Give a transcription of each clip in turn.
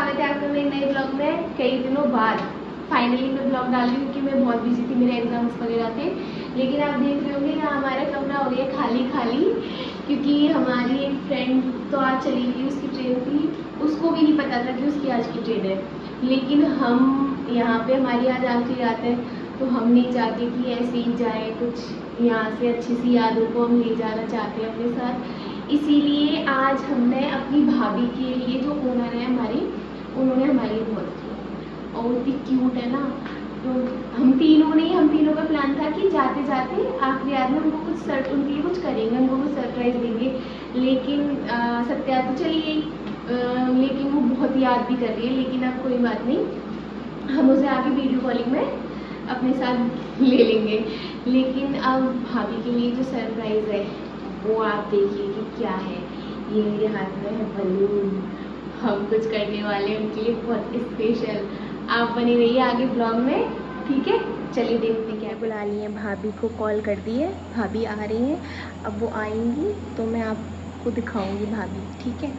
स्वागत है आपका मेरे नए ब्लॉग में। कई दिनों बाद फाइनली मैं ब्लॉग डाल रही हूँ क्योंकि मैं बहुत बिजी थी, मेरे एग्जाम्स वगैरह थे। लेकिन आप देख रहे होंगे यहाँ हमारा कमरा हो गया खाली खाली, क्योंकि हमारी एक फ्रेंड तो आज चली गई, उसकी ट्रेन थी, उसको भी नहीं पता था कि उसकी आज की ट्रेन है। लेकिन हम यहाँ पे हमारी आज आखिरी रात है, तो हम नहीं चाहते कि ऐसे ही जाए, कुछ यहाँ से अच्छी सी यादों को हम ले जाना चाहते हैं अपने साथ। इसीलिए आज हमने अपनी भाभी के लिए, जो ओनर है हमारी, उन्होंने हमारे लिए बहुत किया और इतनी क्यूट है ना। तो हम तीनों का प्लान था कि जाते जाते आखिरी रात में उनको कुछ उनके लिए कुछ करेंगे, उनको कुछ सरप्राइज़ देंगे। लेकिन सत्या तो चली गई, लेकिन वो बहुत याद भी कर रही है। लेकिन अब कोई बात नहीं, हम उसे आगे वीडियो कॉलिंग में अपने साथ ले लेंगे। लेकिन अब भाभी के लिए जो सरप्राइज़ है वो आप देखिए कि क्या है। ये मेरे हाथ में है बलून, हम कुछ करने वाले हैं उनके लिए बहुत स्पेशल। आप बने रहिए आगे ब्लॉग में, ठीक है। चलिए देखते हैं क्या। बुला लिए भाभी को, कॉल कर दी है, भाभी आ रही हैं। अब वो आएंगी तो मैं आपको दिखाऊंगी भाभी, ठीक है।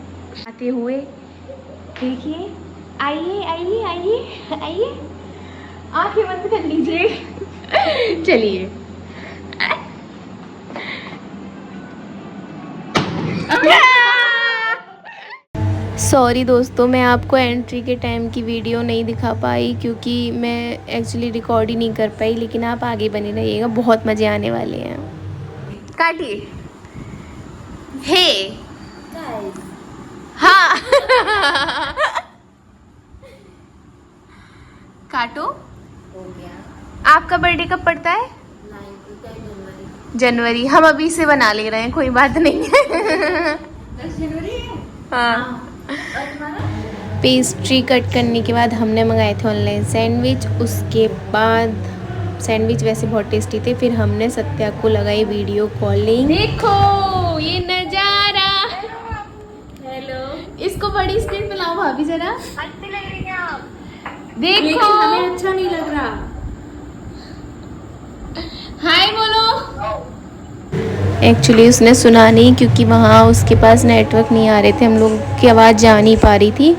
आते हुए देखिए, आइए आइए आइए आइए, आंखें बंद कर लीजिए। चलिए सॉरी दोस्तों, मैं आपको एंट्री के टाइम की वीडियो नहीं दिखा पाई क्योंकि मैं एक्चुअली रिकॉर्ड ही नहीं कर पाई। लेकिन आप आगे बने रहिएगा, बहुत मज़े आने वाले हैं। काटिए हे हाँ काटो। हो गया। आपका बर्थडे कब पड़ता है? जनवरी। हम अभी से बना ले रहे हैं, कोई बात नहीं है। 10 जनवरी है। हाँ। और तुम्हारा? पेस्ट्री कट करने के बाद हमने मंगाए थे ऑनलाइन सैंडविच। उसके बाद सैंडविच वैसे बहुत टेस्टी थे। फिर हमने सत्या को लगाई वीडियो कॉलिंग। देखो ये नज़ारा। हेलो। इसको बड़ी स्क्रीन पे लाओ भाभी जरा। अच्छी लग रही है आप। देखो लेकिन हमें अच्छा नहीं लग रहा। हाय बोलो। एक्चुअली उसने सुना नहीं क्योंकि वहाँ उसके पास नेटवर्क नहीं आ रहे थे, हम लोग की आवाज़ जा नहीं पा रही थी।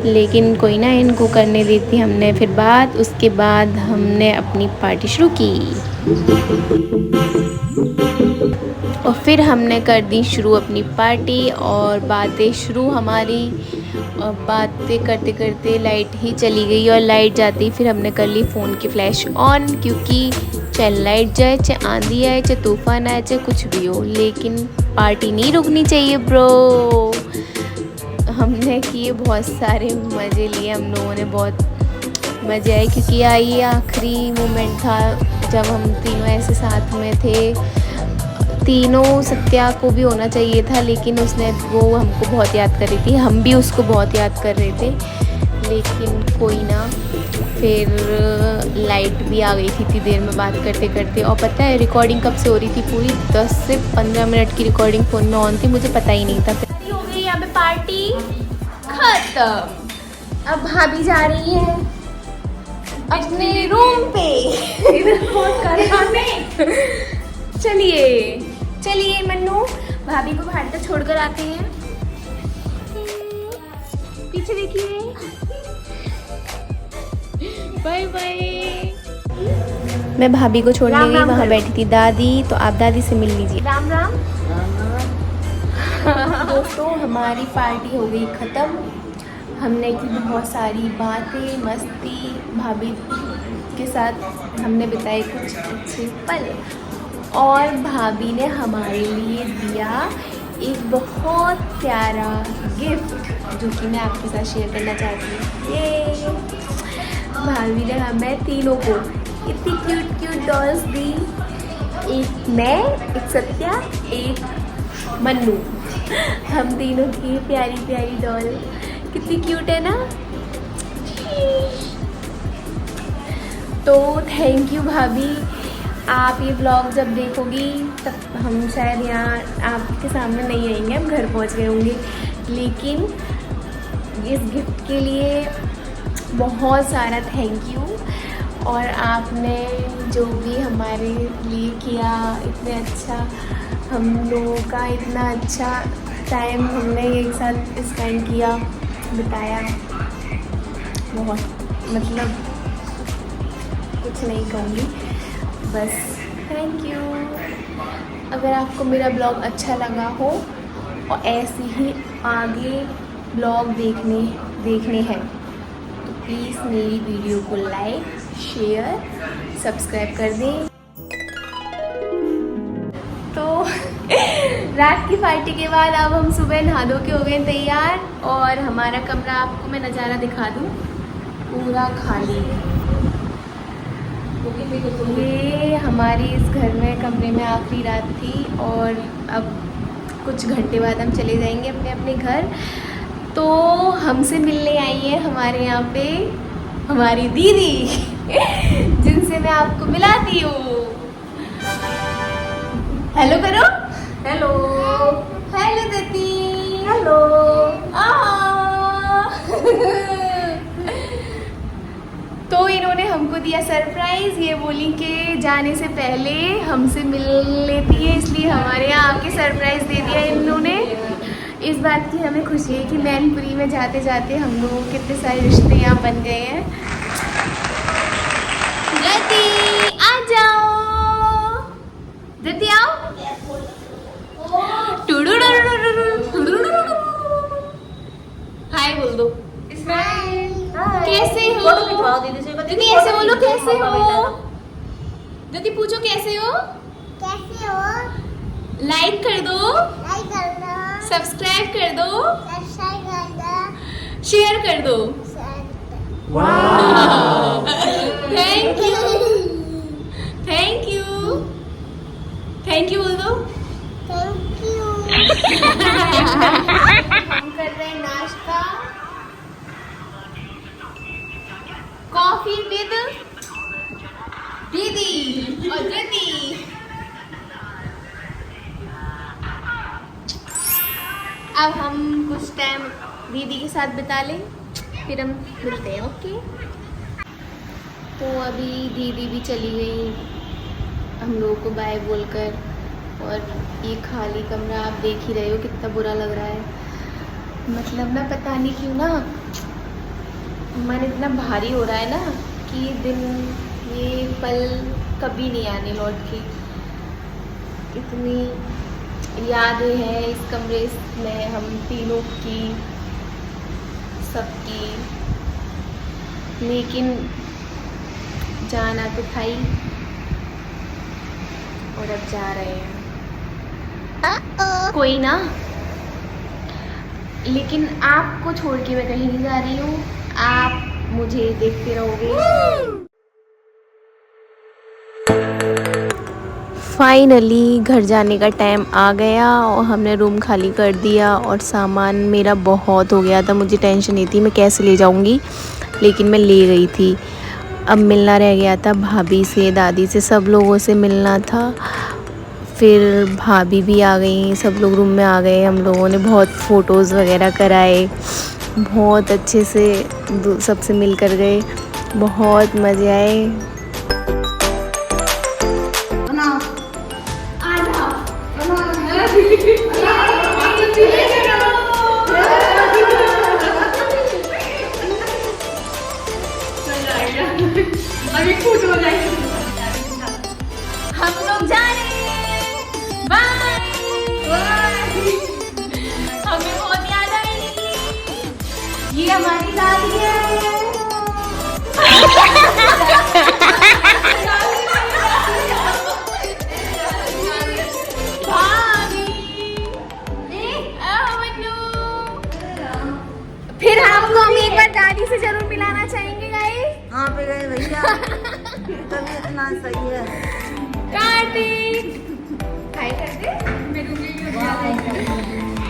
लेकिन कोई ना, इनको करने दी थी हमने फिर बात। उसके बाद हमने अपनी पार्टी शुरू की और फिर हमने कर दी शुरू अपनी पार्टी और बातें शुरू हमारी। और बातें करते करते लाइट ही चली गई और लाइट जाती फिर हमने कर ली फ़ोन की फ्लैश ऑन, क्योंकि चाहे लाइट जाए, चाहे आंधी आए, चाहे तूफान आए, चाहे कुछ भी हो, लेकिन पार्टी नहीं रुकनी चाहिए ब्रो। हमने किए बहुत सारे मज़े लिए, हम लोगों ने बहुत मज़े आए क्योंकि ये आखिरी मोमेंट था जब हम तीनों ऐसे साथ में थे। तीनों सत्या को भी होना चाहिए था, लेकिन वो हमको बहुत याद कर रही थी, हम भी उसको बहुत याद कर रहे थे। लेकिन कोई ना, फिर लाइट भी आ गई थी इतनी देर में बात करते करते। और पता है रिकॉर्डिंग कब से हो रही थी? पूरी 10 से 15 मिनट की रिकॉर्डिंग फ़ोन में ऑन थी, मुझे पता ही नहीं था। फिर हो गई यहाँ पे पार्टी खत्म। अब भाभी जा रही है अपने रूम पे। चलिए चलिए मन्नू, भाभी को बाहर तक छोड़कर आते हैं। पीछे देखिए, बाय बाय। मैं भाभी को छोड़ने गई, वहाँ बैठी थी दादी, तो आप दादी से मिल लीजिए। राम राम। दोस्तों हमारी पार्टी हो गई ख़त्म। हमने की बहुत सारी बातें, मस्ती, भाभी के साथ हमने बिताए कुछ अच्छे पल। और भाभी ने हमारे लिए दिया एक बहुत प्यारा गिफ्ट जो कि मैं आपके साथ शेयर करना चाहती हूँ। ये भाभी ने हमें तीनों को इतनी क्यूट क्यूट डॉल्स दी। एक मैं, एक सत्या, एक मन्नू। हम तीनों की प्यारी प्यारी डॉल, कितनी क्यूट है ना। तो थैंक यू भाभी। आप ये ब्लॉग जब देखोगी तब हम शायद यहाँ आपके सामने नहीं आएंगे, हम घर पहुँच गए होंगे। लेकिन इस गिफ्ट के लिए बहुत सारा थैंक यू। और आपने जो भी हमारे लिए किया, इतने अच्छा हम लोगों का इतना अच्छा टाइम हमने एक साथ स्पेंड किया, बिताया। बहुत मतलब कुछ नहीं कहूँगी, बस थैंक यू। अगर आपको मेरा ब्लॉग अच्छा लगा हो और ऐसे ही आगे ब्लॉग देखने हैं तो प्लीज़ मेरी वीडियो को लाइक, शेयर, सब्सक्राइब कर दें। तो रात की पार्टी के बाद अब हम सुबह नहा धो के हो गए तैयार, और हमारा कमरा आपको मैं नज़ारा दिखा दूँ, पूरा खाली। ये हमारी इस घर में कमरे में आखिरी रात थी, और अब कुछ घंटे बाद हम चले जाएंगे अपने अपने घर। तो हमसे मिलने आई है हमारे यहाँ पे हमारी दीदी जिनसे मैं आपको मिलाती हूँ। हेलो करो। हेलो। हेलो दीदी। हेलो। तो इन्होंने हमको दिया सरप्राइज, ये बोली कि जाने से पहले हमसे मिल लेती है, इसलिए हमारे यहाँ आके सरप्राइज दे दिया इन्होंने। इस बात की हमें खुशी है कि मैनपुरी में जाते जाते हम लोगों के कितने सारे रिश्ते यहाँ बन गए हैं। दीदी आ जाओ, दीदी आओ। हाय बोल दो। कैसे हो दीदी? ऐसे बोलो कैसे हो दीदी, पूछो कैसे हो। कैसे हो? लाइक कर दो, लाइक कर दो, सब्सक्राइब कर दो, सब्सक्राइब कर दो, शेयर कर दो। Thank you, thank you, thank you बोल दो। Thank you. हम कर रहे हैं नाश्ता, कॉफी विद दीदी और दीदी। अब हम कुछ टाइम दीदी के साथ बिता लें, फिर हम मिलते हैं। ओके। तो अभी दीदी भी चली गई हम लोगों को बाय बोलकर, और ये खाली कमरा आप देख ही रहे हो कितना बुरा लग रहा है। मतलब ना पता नहीं क्यों ना मन इतना भारी हो रहा है ना कि ये पल कभी नहीं आने लौट के। इतनी यादें हैं इस कमरे में हम तीनों की, सबकी, लेकिन जाना तो था ही, और अब जा रहे हैं। कोई ना, लेकिन आपको छोड़ के मैं कहीं नहीं जा रही हूँ, आप मुझे देखते रहोगे। फाइनली घर जाने का टाइम आ गया और हमने रूम खाली कर दिया, और सामान मेरा बहुत हो गया था। मुझे टेंशन नहीं थी मैं कैसे ले जाऊंगी, लेकिन मैं ले गई थी। अब मिलना रह गया था भाभी से, दादी से, सब लोगों से मिलना था। फिर भाभी भी आ गई, सब लोग रूम में आ गए। हम लोगों ने बहुत फ़ोटोज़ वगैरह कराए, बहुत अच्छे से सबसे मिल कर गए, बहुत मज़े आए। हम लोग जा रहे हैं, बाय। हमें बहुत याद आएगी। ये हमारी दादी है। फिर आपको हम एक बार दादी से जरूर मिलाना चाहेंगे गाइस। हाँ पे गए भैया, तभी इतना सही है। कार्तिक हाय कर दे।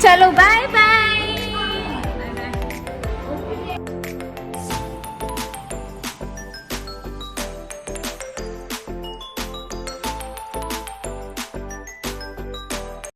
चलो बाय बाय।